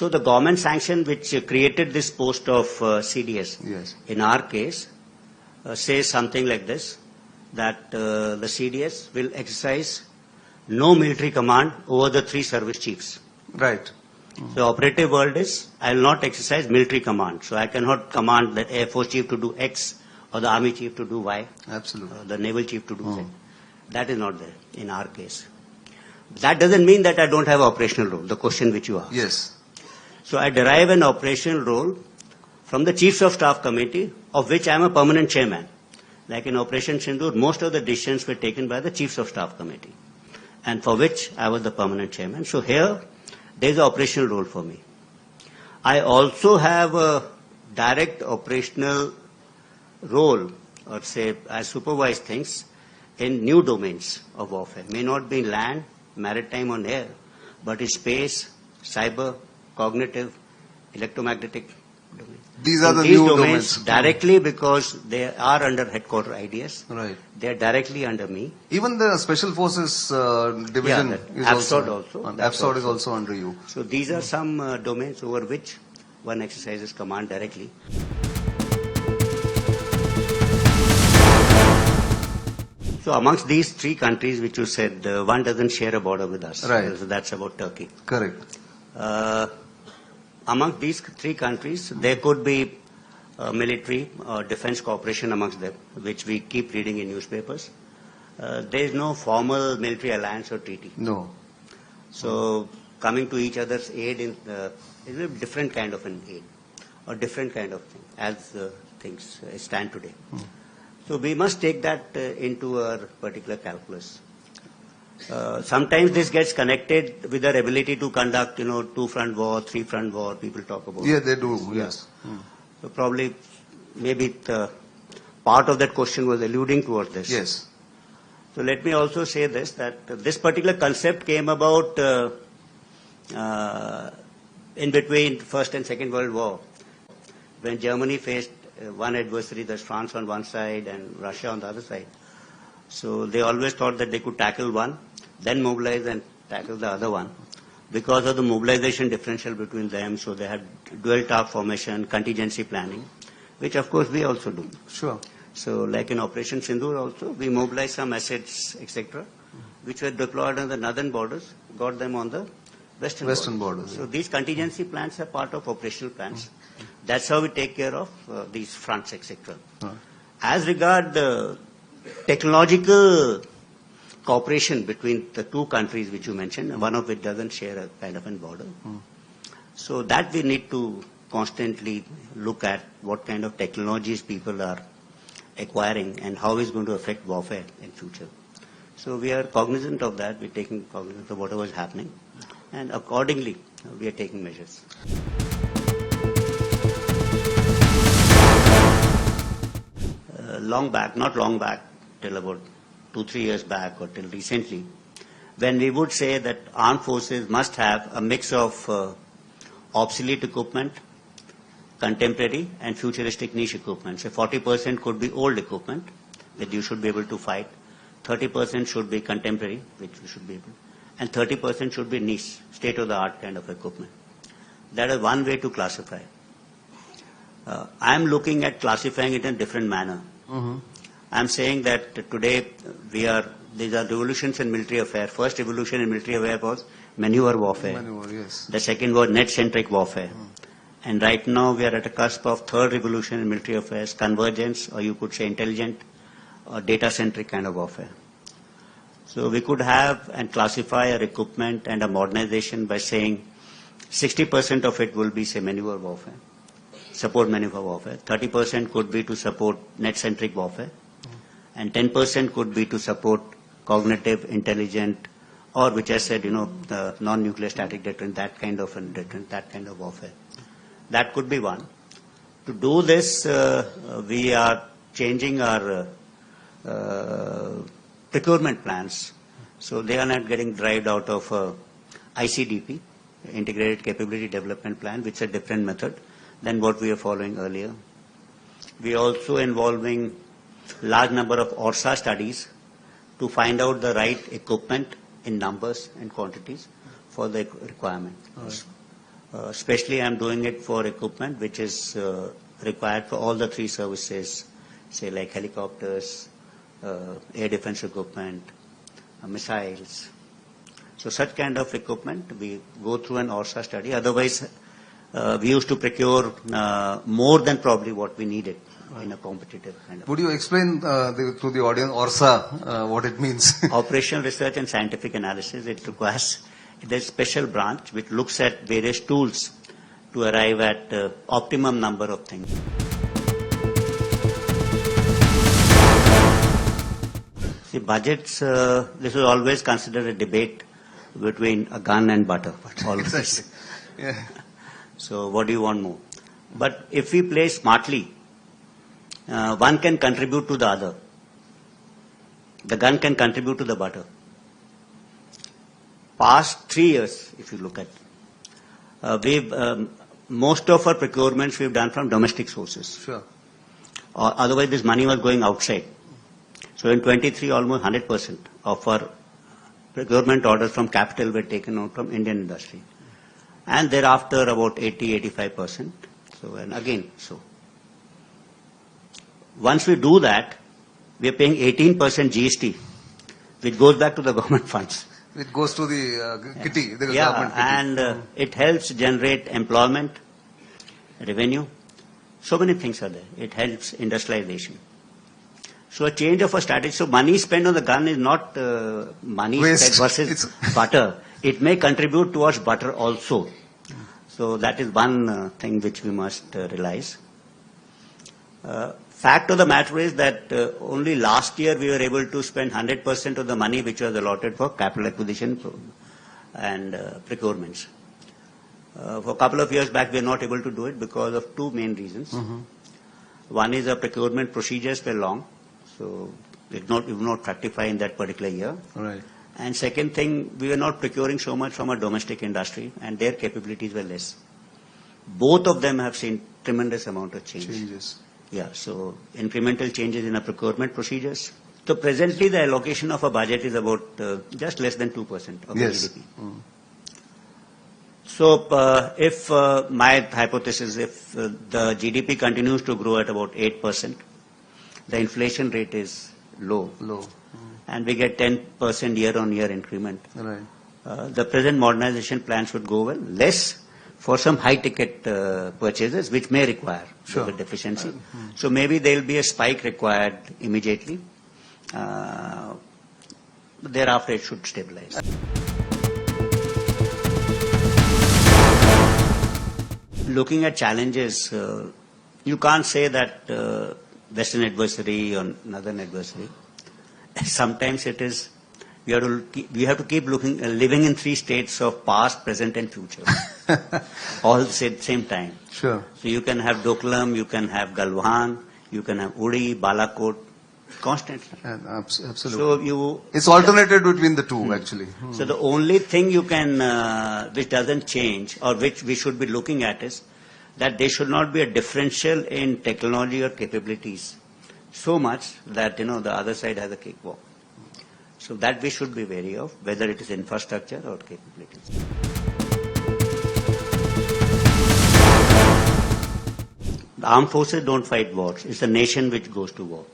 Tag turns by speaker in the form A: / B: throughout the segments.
A: So the government sanction which created this post of CDS,
B: Yes.
A: in our case, says something like this, that the CDS will exercise no military command over the 3 service chiefs.
B: Right.
A: The operative word is, I will not exercise military command. So I cannot command the Air Force chief to do X or the Army chief to do Y.
B: Absolutely.
A: Or the Naval chief to do Z. That is not there in our case. That doesn't mean that I don't have operational role, the question which you asked.
B: Yes.
A: So I derive an operational role from the Chiefs of Staff Committee, of which I am a permanent chairman. Like in Operation Sindoor, most of the decisions were taken by the Chiefs of Staff Committee, and for which I was the permanent chairman. So here, there is an operational role for me. I also have a direct operational role, or say, I supervise things in new domains of warfare. May not be in land, maritime, or air, but in space, cyber, cognitive, electromagnetic domains.
B: These are the
A: these
B: new
A: domains
B: domains.
A: directly, because they are under headquarter IDS.
B: Right.
A: They are directly under me.
B: Even the Special Forces division
A: that
B: is
A: AFSOD
B: also.
A: also.
B: AFSOD is also under you.
A: So these are some domains over which one exercises command directly. So amongst these 3 countries which you said, one doesn't share a border with us.
B: Right.
A: So that's about Turkey.
B: Correct.
A: Among these 3 countries, there could be military or defense cooperation amongst them, which we keep reading in newspapers. There is no formal military alliance or treaty.
B: No.
A: So coming to each other's aid is a different kind of an aid, or different kind of thing, as things stand today. So we must take that into our particular calculus. Sometimes this gets connected with our ability to conduct, 2-front war, 3-front war, people talk about.
B: Yeah, they do, yes.
A: So probably, maybe part of that question was alluding towards this.
B: Yes.
A: So let me also say this, that this particular concept came about in between First and Second World War, when Germany faced one adversary, that's France on one side and Russia on the other side. So they always thought that they could tackle one, then mobilize and tackle the other one. Because of the mobilization differential between them, so they had dual task formation, contingency planning, which of course we also do.
B: Sure.
A: So like in Operation Sindoor also, we mobilized some assets, etc., which were deployed on the northern borders, got them on the western borders. So these contingency plans are part of operational plans. That's how we take care of these fronts, etc. As regard the technological cooperation between the 2 countries which you mentioned, one of which doesn't share a kind of a border. So that we need to constantly look at what kind of technologies people are acquiring and how it's going to affect warfare in future. So we are cognizant of that, we're taking cognizance of whatever is happening, and accordingly we are taking measures. Not long back, till about 2-3 years back or till recently, when we would say that armed forces must have a mix of obsolete equipment, contemporary and futuristic niche equipment. So 40% could be old equipment that you should be able to fight, 30% should be contemporary, which we should be able, and 30% should be niche, state-of-the-art kind of equipment. That is one way to classify. I am looking at classifying it in a different manner. I am saying that today these are revolutions in military affairs. First revolution in military affairs was maneuver warfare.
B: Maneuver, yes.
A: The second was net-centric warfare. And right now we are at a cusp of third revolution in military affairs, convergence, or you could say intelligent or data-centric kind of warfare. So we could have and classify our equipment and a modernization by saying 60% of it will be, say, maneuver warfare, support maneuver warfare. 30% could be to support net-centric warfare. And 10% could be to support cognitive, intelligent, or which I said, the non-nuclear static deterrent, that kind of deterrent, that kind of warfare. That could be one. To do this, we are changing our procurement plans. So they are not getting derived out of ICDP, Integrated Capability Development Plan, which is a different method than what we were following earlier. We are also involving large number of ORSA studies to find out the right equipment in numbers and quantities for the requirement. Especially I'm doing it for equipment which is required for all the three services, say like helicopters, air defense equipment, missiles. So such kind of equipment we go through an ORSA study. Otherwise, we used to procure more than probably what we needed in a competitive kind of.
B: Would you explain to the audience ORSA what it means?
A: Operational Research and Scientific Analysis. It requires there's a special branch which looks at various tools to arrive at optimum number of things. See, budgets, this is always considered a debate between a gun and butter. Always.
B: Exactly. Yeah.
A: So what do you want more? But if we play smartly, one can contribute to the other. The gun can contribute to the butter. Past 3 years, if you look at, most of our procurements we've done from domestic sources.
B: Sure.
A: Or otherwise, this money was going outside. So in 23, almost 100% of our procurement orders from capital were taken out from Indian industry. And thereafter, about 80-85%. So, and again, so. Once we do that, we are paying 18% GST, which goes back to the government funds.
B: It goes to the kitty, the
A: Yeah,
B: government kitty.
A: and it helps generate employment, revenue. So many things are there. It helps industrialization. So a change of a strategy. So money spent on the gun is not money
B: Waste.
A: spent versus butter. It may contribute towards butter also. So that is one thing which we must realize. Fact of the matter is that only last year we were able to spend 100% of the money which was allotted for capital acquisition and procurements. For a couple of years back we were not able to do it because of two main reasons. One is the procurement procedures were long, so it would not fructify in that particular year.
B: Right.
A: And second thing, we were not procuring so much from our domestic industry and their capabilities were less. Both of them have seen tremendous amount of
B: Changes.
A: Yeah, so incremental changes in our procurement procedures. So presently the allocation of a budget is about just less than 2% of the GDP. So if my hypothesis, if the GDP continues to grow at about 8%, the inflation rate is low. And we get 10% year-on-year increment.
B: Right.
A: The present modernization plans would go well. Less for some high-ticket purchases, which may require the deficiency. So maybe there will be a spike required immediately. Thereafter, it should stabilize. Looking at challenges, you can't say that Western adversary or Northern adversary. Sometimes it is. We have to keep living in three states of past, present, and future, all at the same time.
B: Sure.
A: So you can have Doklam, you can have Galwan, you can have Uri, Balakot, constantly.
B: Absolutely.
A: So
B: it's alternated between the two, actually.
A: So the only thing you can, which doesn't change, or which we should be looking at, is that there should not be a differential in technology or capabilities so much that the other side has a cakewalk. So that we should be wary of, whether it is infrastructure or capabilities. The armed forces don't fight wars. It's the nation which goes to war.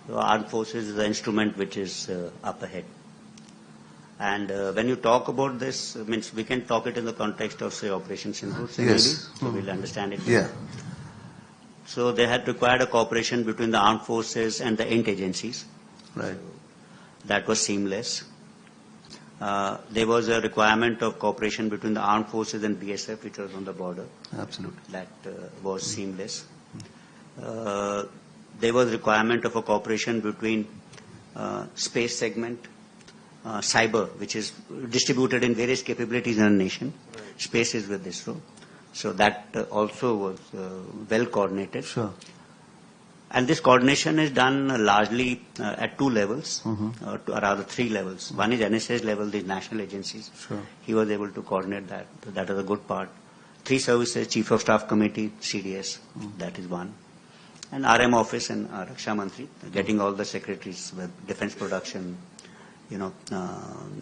A: So armed forces is the instrument which is up ahead. And when you talk about this, means we can talk it in the context of, say, Operation Sindhu, maybe, so we'll understand it.
B: Yeah.
A: So they had required a cooperation between the armed forces and the int agencies.
B: Right.
A: That was seamless. There was a requirement of cooperation between the armed forces and BSF, which was on the border.
B: Absolutely.
A: That was seamless. There was requirement of a cooperation between space segment, cyber, which is distributed in various capabilities in a nation. Space is with ISRO. So that also was well coordinated.
B: Sure.
A: And this coordination is done largely at two levels, or rather three levels. One is NSA's level, the national agencies.
B: Sure.
A: He was able to coordinate that. That is a good part. Three services, Chief of Staff Committee, CDS, that is one. And RM Office and Raksha Mantri, getting all the secretaries with defense production,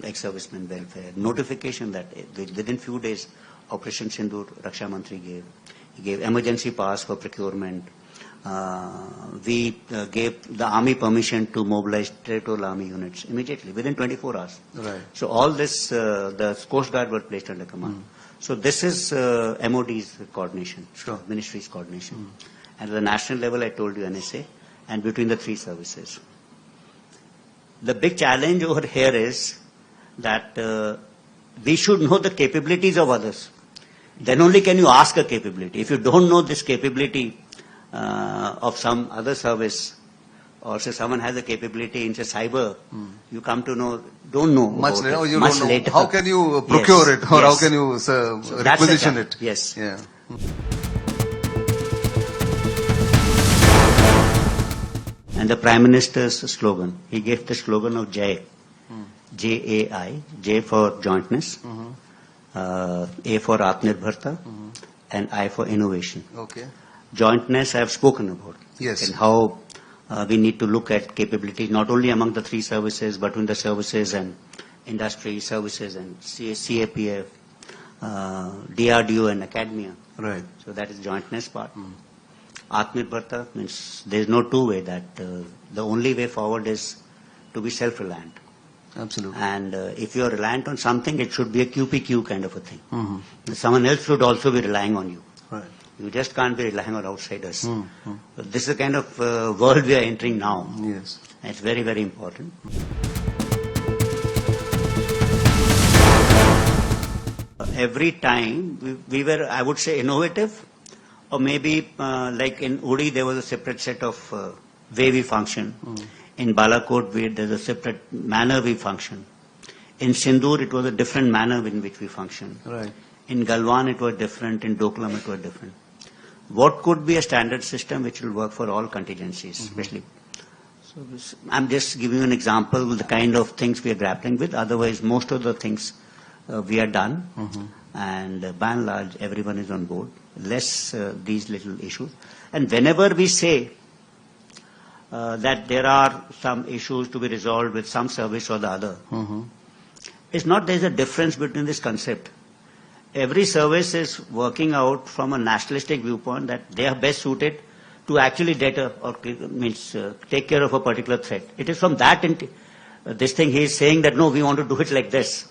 A: ex-servicemen welfare, notification that within few days, Operation Sindoor, Raksha Mantri gave. He gave emergency pass for procurement. We gave the army permission to mobilize territorial army units immediately, within 24 hours.
B: Right.
A: So all this, the Coast Guard were placed under command. So this is MOD's coordination,
B: Sure.
A: Ministry's coordination. And at the national level, I told you NSA, and between the three services. The big challenge over here is that we should know the capabilities of others. Then only can you ask a capability. If you don't know this capability of some other service, or say someone has a capability in say cyber, you come to know, don't know
B: Much
A: about
B: later.
A: it.
B: You
A: Much
B: don't know.
A: later.
B: How can you procure
A: Yes,
B: it, or
A: yes.
B: how can you
A: So that's the
B: requisition
A: challenge.
B: it?
A: Yes.
B: Yeah.
A: And the Prime Minister's slogan, he gave the slogan of Jai, J-A-I, J for jointness, A for Atmanirbharta, and I for innovation.
B: Okay.
A: Jointness I have spoken about.
B: Yes.
A: And how we need to look at capability not only among the three services, but in the services and industry services and CAPF, DRDO and academia.
B: Right.
A: So that is jointness part. Atmanirbharta means there is no two way that the only way forward is to be self-reliant.
B: Absolutely.
A: And if you are reliant on something, it should be a QPQ kind of a thing. Someone else should also be relying on you.
B: Right.
A: You just can't be relying on outsiders. So this is the kind of world we are entering now.
B: Yes.
A: And it's very, very important. Every time we were, I would say, innovative, or maybe like in Uri there was a separate set of way we function. In Balakot there's a separate manner we function. In Sindoor it was a different manner in which we function.
B: Right.
A: In Galwan it was different, in Doklam it was different. What could be a standard system which will work for all contingencies, especially? So I'm just giving you an example of the kind of things we are grappling with. Otherwise, most of the things we are done, and by and large, everyone is on board. Less these little issues. And whenever we say that there are some issues to be resolved with some service or the other, it's not there's a difference between this concept. Every service is working out from a nationalistic viewpoint that they are best suited to actually take care of a particular threat. It is from that this thing he is saying that no, we want to do it like this.